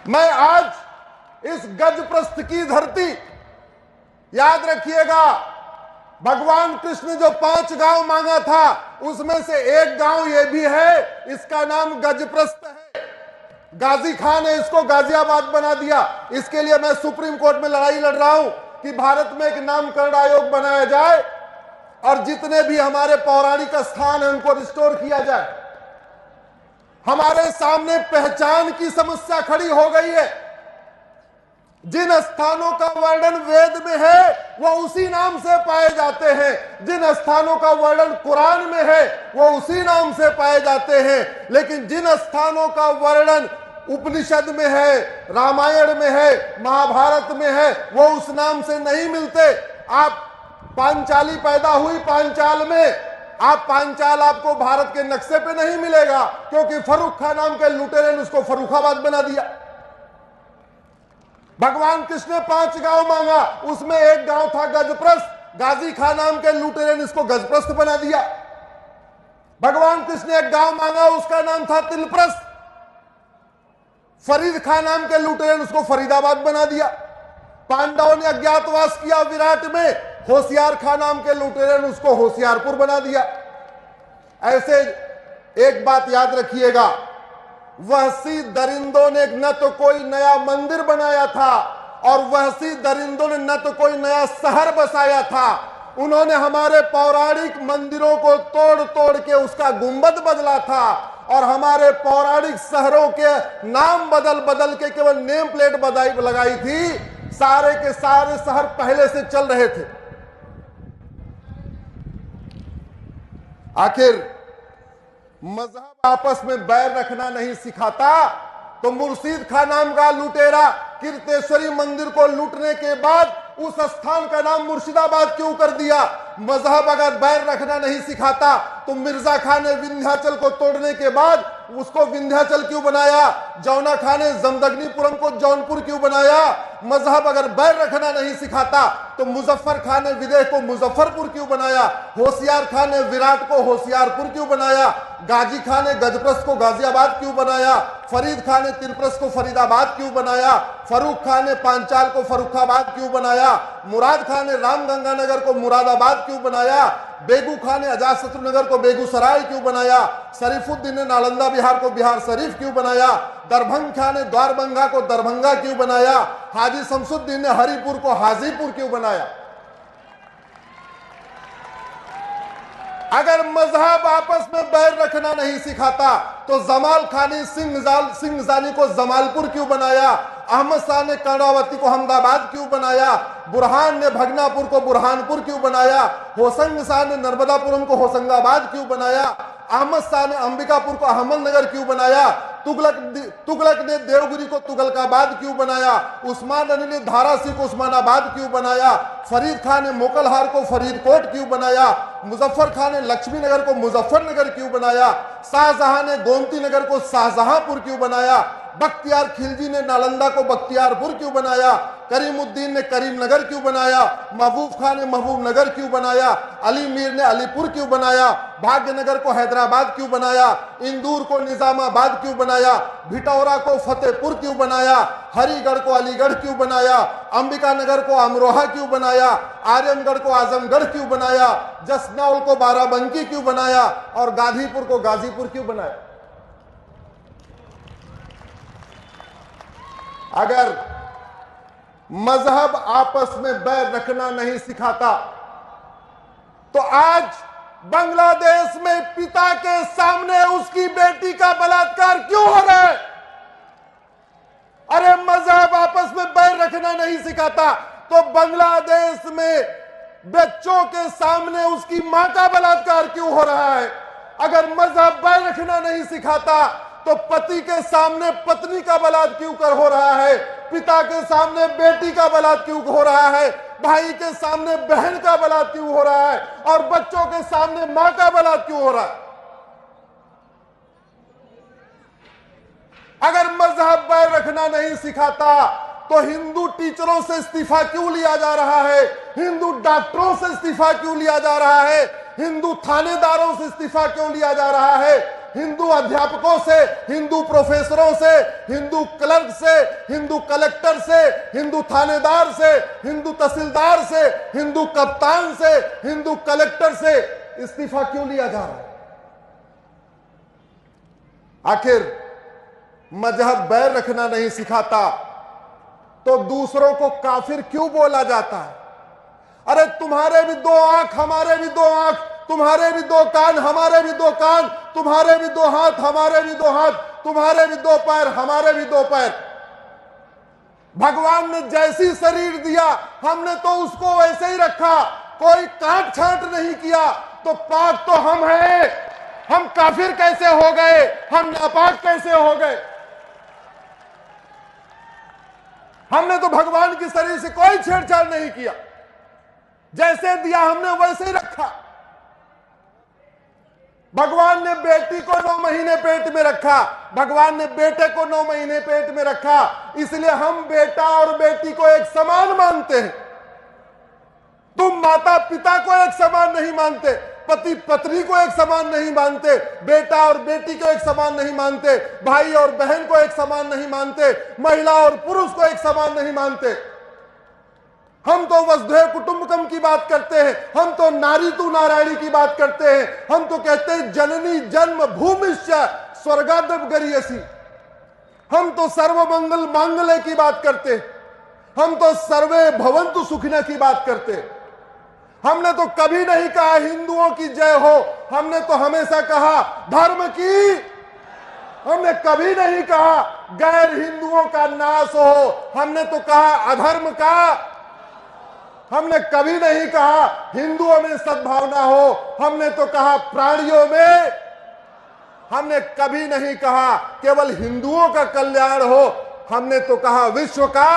मैं आज इस गजप्रस्थ की धरती, याद रखिएगा, भगवान कृष्ण जो 5 गांव मांगा था उसमें से एक गांव ये भी है, इसका नाम गजप्रस्थ है। गाजी खान ने इसको गाजियाबाद बना दिया। इसके लिए मैं सुप्रीम कोर्ट में लड़ाई लड़ रहा हूं कि भारत में एक नामकरण आयोग बनाया जाए और जितने भी हमारे पौराणिक स्थान हैं उनको रिस्टोर किया जाए। हमारे सामने पहचान की समस्या खड़ी हो गई है। जिन स्थानों का वर्णन वेद में है वो उसी नाम से पाए जाते हैं, जिन स्थानों का वर्णन कुरान में है वो उसी नाम से पाए जाते हैं, लेकिन जिन स्थानों का वर्णन उपनिषद में है, रामायण में है, महाभारत में है, वो उस नाम से नहीं मिलते। आप पांचाली पैदा हुई पांचाल में, आप पांचाल आपको भारत के नक्शे पे नहीं मिलेगा, क्योंकि फर्रुख खान नाम के लुटेरे ने उसको फर्रुखाबाद बना दिया। भगवान कृष्ण ने 5 गांव मांगा, उसमें एक गांव था गजप्रस्थ। गाजी खान नाम के लुटेरे ने इसको गजप्रस्थ बना दिया। भगवान कृष्ण ने एक गांव मांगा, उसका नाम था तिलप्रस्थ। फरीद खान नाम के लुटेरे ने उसको फरीदाबाद बना दिया। पांडवों ने अज्ञातवास किया विराट में, होशियार खान नाम के लुटेरे ने उसको होशियारपुर बना दिया। ऐसे एक बात याद रखिएगा, वहसी दरिंदों ने न तो कोई नया मंदिर बनाया था और वहसी दरिंदों ने न तो कोई नया शहर बसाया था। उन्होंने हमारे पौराणिक मंदिरों को तोड़ तोड़ के उसका गुंबद बदला था और हमारे पौराणिक शहरों के नाम बदल बदल के केवल नेम प्लेट लगाई थी। सारे के सारे शहर पहले से चल रहे थे। आखिर मजहब आपस में बैर रखना नहीं सिखाता, तो मुर्शीद खान नाम का लुटेरा कीर्तेश्वरी मंदिर को लूटने के बाद उस स्थान का नाम मुर्शिदाबाद क्यों कर दिया? मजहब अगर बैर रखना नहीं सिखाता तो मिर्जा खान ने विंध्याचल को तोड़ने के बाद उसको विंध्याचल क्यों बनाया? जौना खान ने जमदग्नीपुरम को जौनपुर क्यों बनाया? मजहब अगर बैर रखना नहीं सिखाता तो मुजफ्फर खान ने विदेह को मुजफ्फरपुर क्यों बनाया? होशियार खान ने विराट को होशियारपुर क्यों बनाया? गाजी खान ने गजप्रस्थ को गाजियाबाद क्यों बनाया? फरीद खान ने तिलप्रस्थ को फरीदाबाद क्यों बनाया? फर्रुख खान ने पांचाल को फर्रुखाबाद क्यों बनाया? मुराद खान ने रामगंगानगर को मुरादाबाद क्यों बनाया? बेगू खान ने अजातशत्रु को बेगूसराय क्यों बनाया? शरीफुद्दीन ने नालंदा बिहार को बिहार शरीफ क्यों बनाया? दरभंग खान ने द्वारबंगा को दरभंगा क्यों बनाया? हाजी शमसुद्दीन ने हरिपुर को हाजीपुर क्यों बनाया? अगर मजहब आपस में बैर रखना नहीं सिखाता तो जमाल खानी सिंह जानी को जमालपुर क्यों बनाया? अहमद शाह ने कर्णावती को अहमदाबाद क्यों बनाया? बुरहान ने भगनापुर को बुरहानपुर क्यों बनाया? होशंग शाह ने नर्मदापुरम को होशंगाबाद क्यों बनाया? अहमद शाह ने अंबिकापुर को अहमदनगर क्यों बनाया? तुगलक ने देवगिरी को तुगलकाबाद क्यों बनाया? उस्मान अली ने धारासी को उस्मानाबाद क्यों बनाया? फरीद खान ने मोकलहार को फरीदकोट क्यों बनाया? मुजफ्फर खान ने लक्ष्मीनगर को मुजफ्फरनगर क्यों बनाया? शाहजहां ने गोमती नगर को शाहजहांपुर क्यों बनाया? बख्तियार खिलजी ने नालंदा को बख्तियारपुर क्यों बनाया? करीमुद्दीन ने करीमनगर क्यों बनाया? महबूब खान ने महबूबनगर क्यों बनाया? अली मीर ने अलीपुर क्यों बनाया? भाग्यनगर को हैदराबाद क्यों बनाया? इंदौर को निजामाबाद क्यों बनाया? भिटौरा को फतेहपुर क्यों बनाया? हरिगढ़ को अलीगढ़ क्यों बनाया? अंबिकानगर को अमरोहा क्यों बनाया? आर्यनगढ़ को आजमगढ़ क्यों बनाया? जसनौल को बाराबंकी क्यों बनाया? और गाजीपुर को गाजीपुर क्यों बनाया? अगर मजहब आपस में बैर रखना नहीं सिखाता तो आज बांग्लादेश में पिता के सामने उसकी बेटी का बलात्कार क्यों हो रहा है? अरे मजहब आपस में बैर रखना नहीं सिखाता तो बांग्लादेश में बच्चों के सामने उसकी मां का बलात्कार क्यों हो रहा है? अगर मजहब बैर रखना नहीं सिखाता तो पति के सामने पत्नी का बलात्कार क्यों कर हो रहा है? पिता के सामने बेटी का बलात्कार क्यों हो रहा है? भाई के सामने बहन का बलात्कार क्यों हो रहा है? और बच्चों के सामने मां का बलात्कार क्यों हो रहा है? अगर मजहब बैर रखना नहीं सिखाता तो हिंदू टीचरों से इस्तीफा क्यों लिया जा रहा है? हिंदू डॉक्टरों से इस्तीफा क्यों लिया जा रहा है? हिंदू थानेदारों से इस्तीफा क्यों लिया जा रहा है? हिंदू अध्यापकों से, हिंदू प्रोफेसरों से, हिंदू क्लर्क से, हिंदू कलेक्टर से, हिंदू थानेदार से, हिंदू तहसीलदार से, हिंदू कप्तान से, हिंदू कलेक्टर से इस्तीफा क्यों लिया जा रहा है? आखिर मजहब बैर रखना नहीं सिखाता तो दूसरों को काफिर क्यों बोला जाता है? अरे तुम्हारे भी दो आंख, हमारे भी दो आंख, तुम्हारे भी दो कान, हमारे भी दो कान, तुम्हारे भी दो हाथ, हमारे भी दो हाथ, तुम्हारे भी दो पैर, हमारे भी दो पैर। भगवान ने जैसी शरीर दिया हमने तो उसको वैसे ही रखा, कोई काट छांट नहीं किया। तो पाक तो हम हैं, हम काफिर कैसे हो गए? हम नापाक कैसे हो गए? हमने तो भगवान की शरीर से कोई छेड़छाड़ नहीं किया, जैसे दिया हमने वैसे ही रखा। भगवान ने बेटी को 9 महीने पेट में रखा, भगवान ने बेटे को 9 महीने पेट में रखा, इसलिए हम बेटा और बेटी को एक समान मानते हैं। तुम माता पिता को एक समान नहीं मानते, पति पत्नी को एक समान नहीं मानते, बेटा और बेटी को एक समान नहीं मानते, भाई और बहन को एक समान नहीं मानते, महिला और पुरुष को एक समान नहीं मानते। हम तो वसुधैव कुटुंबकम की बात करते हैं, हम तो नारी तू नारायणी की बात करते हैं, हम तो कहते हैं जननी जन्म भूमिश्च स्वर्गादप गरियसी। हम तो सर्वमंगल मांगल्य की बात करते हैं, हम तो सर्वे भवन्तु सुखिनः की बात करते हैं। हमने तो कभी नहीं कहा हिंदुओं की जय हो, हमने तो हमेशा कहा धर्म की। हमने कभी नहीं कहा गैर हिंदुओं का नाश हो, हमने तो कहा अधर्म का। हमने कभी नहीं कहा हिंदुओं में सद्भावना हो, हमने तो कहा प्राणियों में। हमने कभी नहीं कहा केवल हिंदुओं का कल्याण हो, हमने तो कहा विश्व का